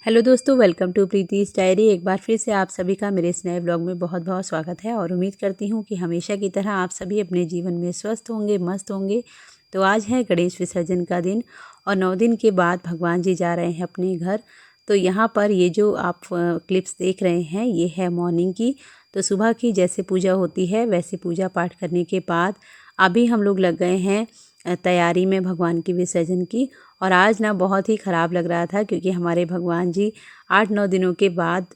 Hello दोस्तों, welcome to प्रीति's diary. एक बार फिर से आप सभी का मेरे इस नए ब्लॉग में बहुत बहुत स्वागत है और उम्मीद करती हूँ कि हमेशा की तरह आप सभी अपने जीवन में स्वस्थ होंगे, मस्त होंगे। तो आज है गणेश विसर्जन का दिन और 9 दिन के बाद भगवान जी जा रहे हैं अपने घर। तो यहाँ पर ये जो आप क्लिप्स देख रहे हैं ये है मॉर्निंग की। तो सुबह की जैसे पूजा होती है वैसे पूजा पाठ करने के बाद अभी हम लोग लग गए हैं तैयारी में भगवान की विसर्जन की। और आज ना बहुत ही ख़राब लग रहा था क्योंकि हमारे भगवान जी 8-9 दिनों के बाद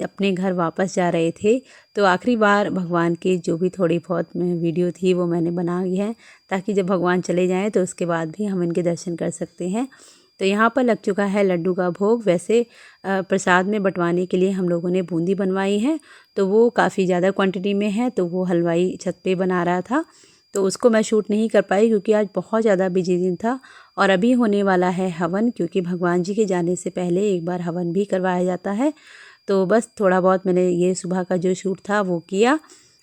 अपने घर वापस जा रहे थे। तो आखिरी बार भगवान की जो भी थोड़ी बहुत वीडियो थी वो मैंने बनाई है ताकि जब भगवान चले जाएं तो उसके बाद भी हम इनके दर्शन कर सकते हैं। तो यहाँ पर लग चुका है लड्डू का भोग। वैसे प्रसाद में बंटवाने के लिए हम लोगों ने बूंदी बनवाई है, तो वो काफ़ी ज़्यादा क्वांटिटी में है, तो वो हलवाई छत पे बना रहा था, तो उसको मैं शूट नहीं कर पाई क्योंकि आज बहुत ज़्यादा बिजी दिन था। और अभी होने वाला है हवन, क्योंकि भगवान जी के जाने से पहले एक बार हवन भी करवाया जाता है। तो बस थोड़ा बहुत मैंने ये सुबह का जो शूट था वो किया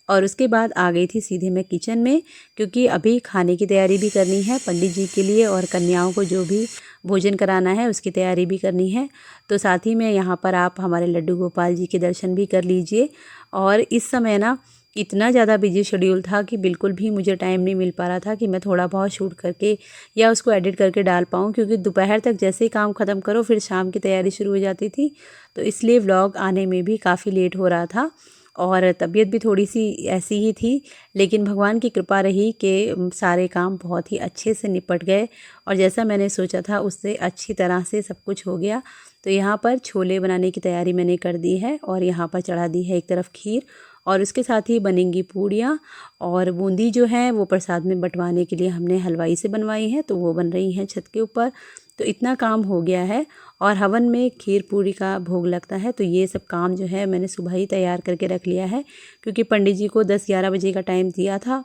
और उसके बाद आ गई थी सीधे मैं किचन में, क्योंकि अभी खाने की तैयारी भी करनी है पंडित जी के लिए और कन्याओं को जो भी भोजन कराना है उसकी तैयारी भी करनी है। तो साथ ही में यहाँ पर आप हमारे लड्डू गोपाल जी के दर्शन भी कर लीजिए। और इस समय ना इतना ज़्यादा बिजी शेड्यूल था कि बिल्कुल भी मुझे टाइम नहीं मिल पा रहा था कि मैं थोड़ा बहुत शूट करके या उसको एडिट करके डाल पाऊँ, क्योंकि दोपहर तक जैसे ही काम ख़त्म करो फिर शाम की तैयारी शुरू हो जाती थी। तो इसलिए व्लॉग आने में भी काफ़ी लेट हो रहा था और तबीयत भी थोड़ी सी ऐसी ही थी। लेकिन भगवान की कृपा रही कि सारे काम बहुत ही अच्छे से निपट गए और जैसा मैंने सोचा था उससे अच्छी तरह से सब कुछ हो गया। तो यहाँ पर छोले बनाने की तैयारी मैंने कर दी है और यहाँ पर चढ़ा दी है एक तरफ खीर और उसके साथ ही बनेंगी पूड़ियाँ और बूंदी जो है वो प्रसाद में बंटवाने के लिए हमने हलवाई से बनवाई है, तो वो बन रही हैं छत के ऊपर। तो इतना काम हो गया है और हवन में खीर पूड़ी का भोग लगता है, तो ये सब काम जो है मैंने सुबह ही तैयार करके रख लिया है क्योंकि पंडित जी को 10-11 बजे का टाइम दिया था।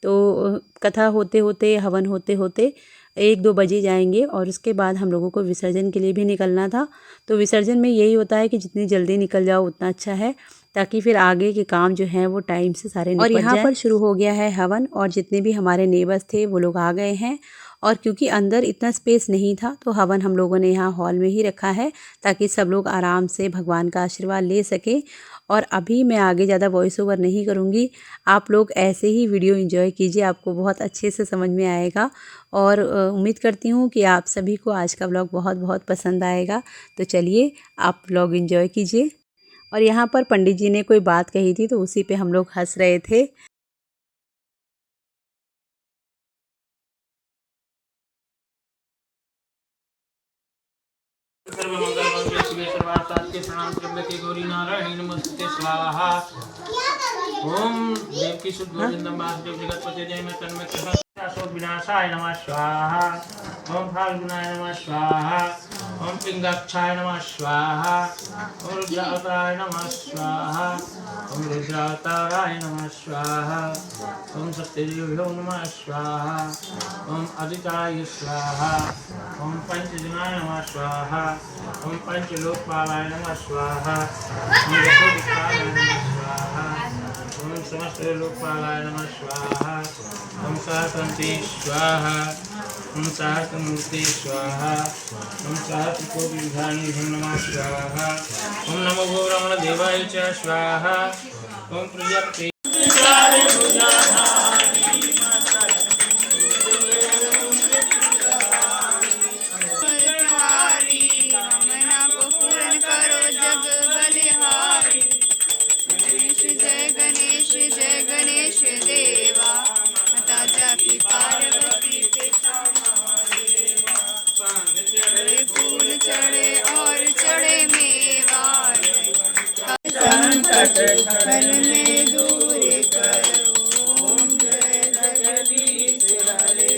तो कथा होते होते हवन होते होते 1-2 बजे जाएंगे और उसके बाद हम लोगों को विसर्जन के लिए भी निकलना था। तो विसर्जन में यही होता है कि जितनी जल्दी निकल जाओ उतना अच्छा है, ताकि फिर आगे के काम जो हैं वो टाइम से सारे निपट जाएं। और यहाँ पर शुरू हो गया है हवन और जितने भी हमारे नेबर्स थे वो लोग आ गए हैं। और क्योंकि अंदर इतना स्पेस नहीं था तो हवन हम लोगों ने यहाँ हॉल में ही रखा है ताकि सब लोग आराम से भगवान का आशीर्वाद ले सकें। और अभी मैं आगे ज़्यादा वॉइस ओवर नहीं करूँगी, आप लोग ऐसे ही वीडियो एंजॉय कीजिए, आपको बहुत अच्छे से समझ में आएगा। और उम्मीद करती हूँ कि आप सभी को आज का व्लॉग बहुत बहुत पसंद आएगा। तो चलिए आप व्लॉग एंजॉय कीजिए। और यहाँ पर पंडित जी ने कोई बात कही थी तो उसी पे हम लोग हंस रहे थे। सर्वमंगलमंगले शिवे सर्वार्थसाधके शरणां त्र्यंबके गौरी नारायणी नमोस्तुते स्वाहा। ओम देवकी शुद्धोजनम वासुदेव जगतपते जयमे तन्मे कृष्ण विनाशाय नमः स्वाहा। ओम फाल्गुनाय नमः स्वाहा। ओम पिंगाक्षाय नमः स्वाहा। ओम रुद्रावताराय नमः स्वाहा। ओम रुद्रावताराय नमः स्वाहा। ओम सत्यदेव्यो नमः स्वाहा। ओम आदित्याय स्वाहा। ओम पंचजनाय नमः स्वाहा। ओम पंचलोकपालाय नमः स्वाहा। ओम जगोदिकाय नमः स्वाहा। ओम समस्त लोकपालाय नमः स्वाहा। ओम सहस्रंते स्वाहा। ओम सहस्रमूर्ते स्वाहा। ओम सहस्रकोटि विधाने नमः स्वाहा। ओम नमो भो रमण देवाय च स्वाहा। ओम प्रजापते जय गणेश देवा माता जाकी पार्वती फूल चढ़े और चढ़े मेवा संकट हर में दूर करो। ओम जय जगदीश हरे।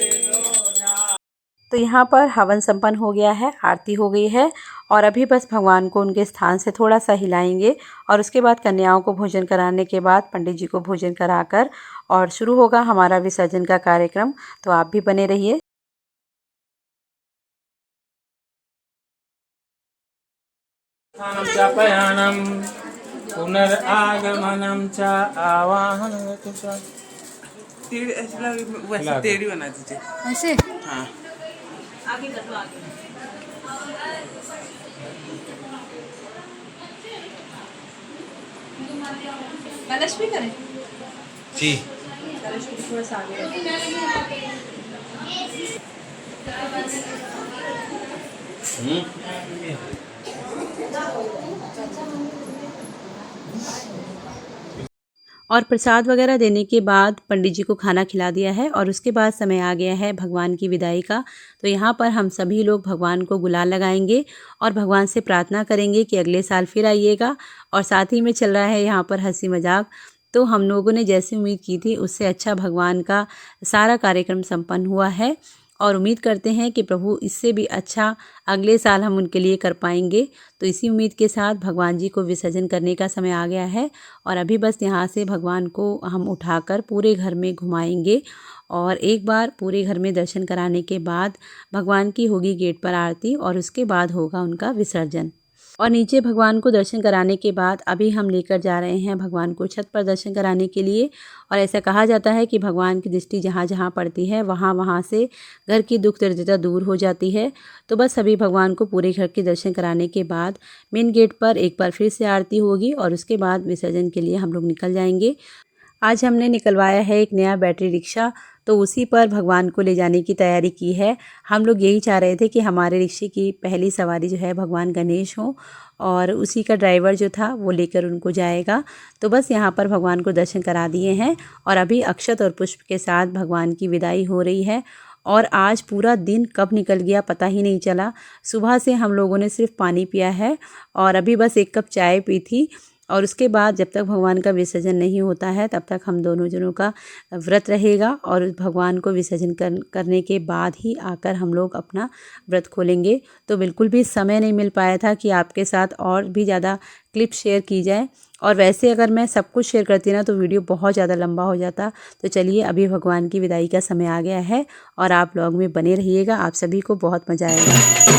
तो यहाँ पर हवन संपन्न हो गया है, आरती हो गई है और अभी बस भगवान को उनके स्थान से थोड़ा सा हिलाएंगे और उसके बाद कन्याओं को भोजन कराने के बाद पंडित जी को भोजन कराकर और शुरू होगा हमारा विसर्जन का कार्यक्रम। तो आप भी बने रहिए। पुनरागमनम च आवाहनम च टेढ़ी बना दीजिए ऐसे। हाँ आगे कर दो, आगे। कलश भी करें? जी। कलश को थोड़ा सा आगे रखें। और प्रसाद वगैरह देने के बाद पंडित जी को खाना खिला दिया है और उसके बाद समय आ गया है भगवान की विदाई का। तो यहाँ पर हम सभी लोग भगवान को गुलाल लगाएंगे और भगवान से प्रार्थना करेंगे कि अगले साल फिर आइएगा। और साथ ही में चल रहा है यहाँ पर हंसी मजाक। तो हम लोगों ने जैसे उम्मीद की थी उससे अच्छा भगवान का सारा कार्यक्रम संपन्न हुआ है और उम्मीद करते हैं कि प्रभु इससे भी अच्छा अगले साल हम उनके लिए कर पाएंगे। तो इसी उम्मीद के साथ भगवान जी को विसर्जन करने का समय आ गया है और अभी बस यहाँ से भगवान को हम उठाकर पूरे घर में घुमाएंगे और एक बार पूरे घर में दर्शन कराने के बाद भगवान की होगी गेट पर आरती और उसके बाद होगा उनका विसर्जन। और नीचे भगवान को दर्शन कराने के बाद अभी हम लेकर जा रहे हैं भगवान को छत पर दर्शन कराने के लिए। और ऐसा कहा जाता है कि भगवान की दृष्टि जहाँ जहाँ पड़ती है वहाँ वहाँ से घर की दुख दरिद्रता दूर हो जाती है। तो बस अभी भगवान को पूरे घर के दर्शन कराने के बाद मेन गेट पर एक बार फिर से आरती होगी और उसके बाद विसर्जन के लिए हम लोग निकल जाएंगे। आज हमने निकलवाया है एक नया बैटरी रिक्शा, तो उसी पर भगवान को ले जाने की तैयारी की है। हम लोग यही चाह रहे थे कि हमारे रिक्शे की पहली सवारी जो है भगवान गणेश हो और उसी का ड्राइवर जो था वो लेकर उनको जाएगा। तो बस यहाँ पर भगवान को दर्शन करा दिए हैं और अभी अक्षत और पुष्प के साथ भगवान की विदाई हो रही है। और आज पूरा दिन कब निकल गया पता ही नहीं चला। सुबह से हम लोगों ने सिर्फ पानी पिया है और अभी बस एक कप चाय पी थी। और उसके बाद जब तक भगवान का विसर्जन नहीं होता है तब तक हम दोनों जनों का व्रत रहेगा और भगवान को विसर्जन करने के बाद ही आकर हम लोग अपना व्रत खोलेंगे। तो बिल्कुल भी समय नहीं मिल पाया था कि आपके साथ और भी ज़्यादा क्लिप शेयर की जाए। और वैसे अगर मैं सब कुछ शेयर करती ना तो वीडियो बहुत ज़्यादा लंबा हो जाता। तो चलिए अभी भगवान की विदाई का समय आ गया है और आप व्लॉग में बने रहिएगा। आप सभी को बहुत मज़ा आएगा।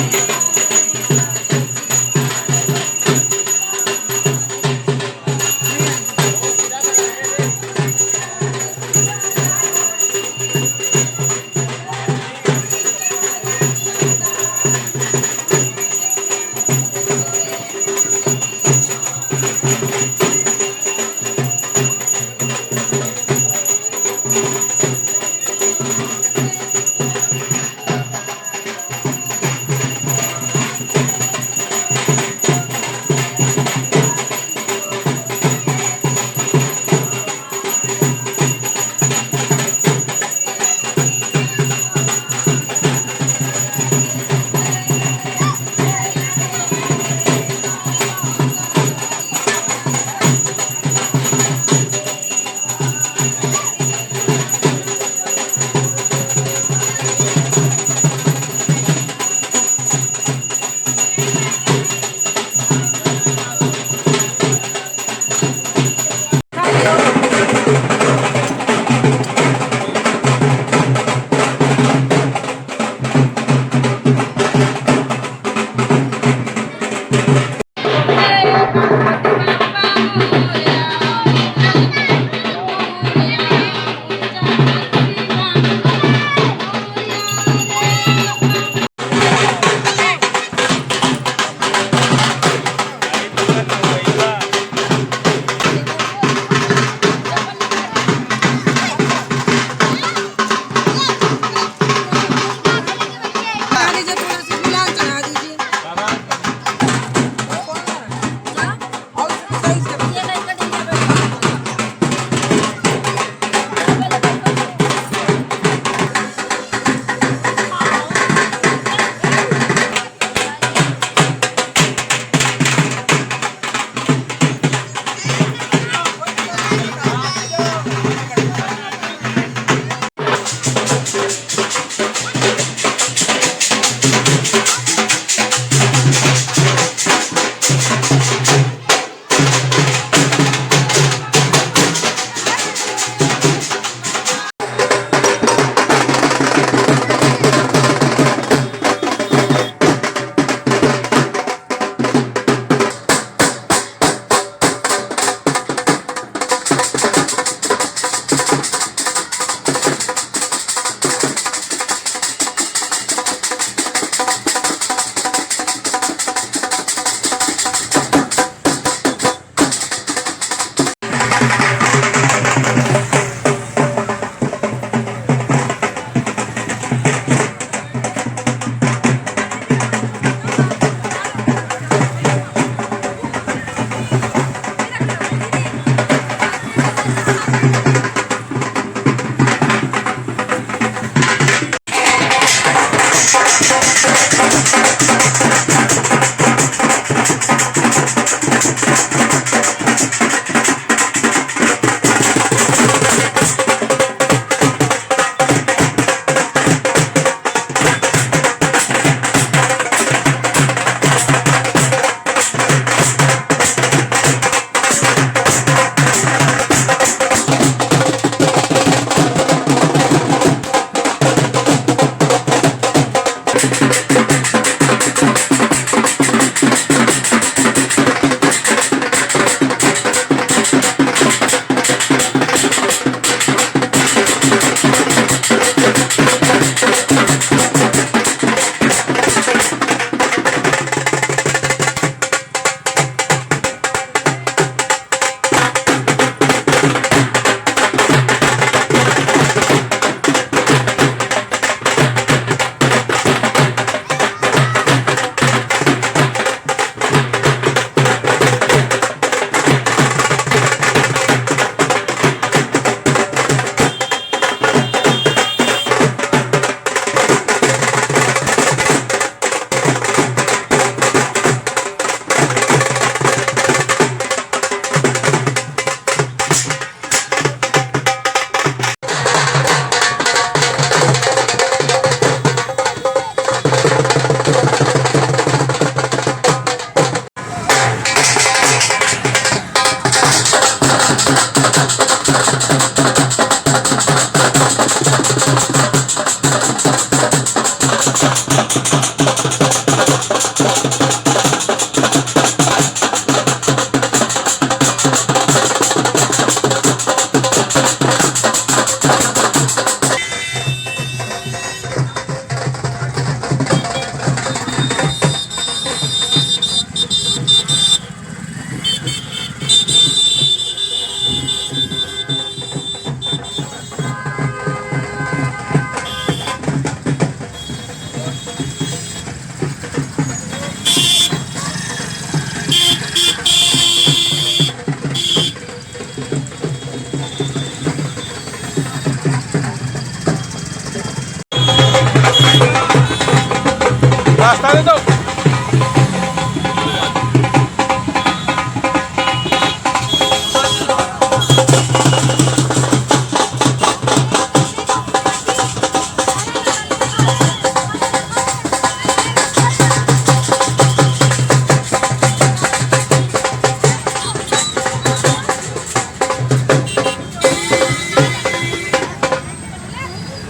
रास्ता दे दो।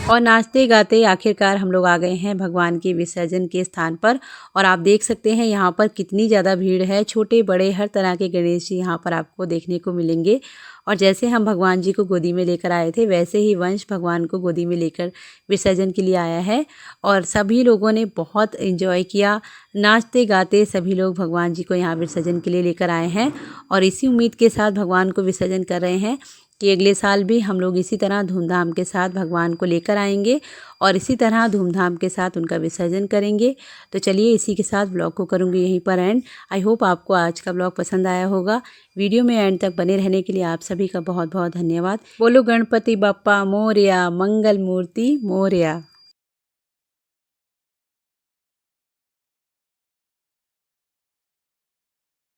और नाचते गाते आखिरकार हम लोग आ गए हैं भगवान के विसर्जन के स्थान पर। और आप देख सकते हैं यहाँ पर कितनी ज़्यादा भीड़ है। छोटे बड़े हर तरह के गणेश जी यहाँ पर आपको देखने को मिलेंगे। और जैसे हम भगवान जी को गोदी में लेकर आए थे, वैसे ही वंश भगवान को गोदी में लेकर विसर्जन के लिए आया है। और सभी लोगों ने बहुत एंजॉय किया, नाचते गाते सभी लोग भगवान जी को यहाँ विसर्जन के लिए लेकर आए हैं। और इसी उम्मीद के साथ भगवान को विसर्जन कर रहे हैं कि अगले साल भी हम लोग इसी तरह धूमधाम के साथ भगवान को लेकर आएंगे और इसी तरह धूमधाम के साथ उनका विसर्जन करेंगे। तो चलिए इसी के साथ ब्लॉग को करूँगी यहीं पर एंड। आई होप आपको आज का ब्लॉग पसंद आया होगा। वीडियो में एंड तक बने रहने के लिए आप सभी का बहुत बहुत धन्यवाद। बोलो गणपति बप्पा मोरया, मंगल मूर्ति मोरया।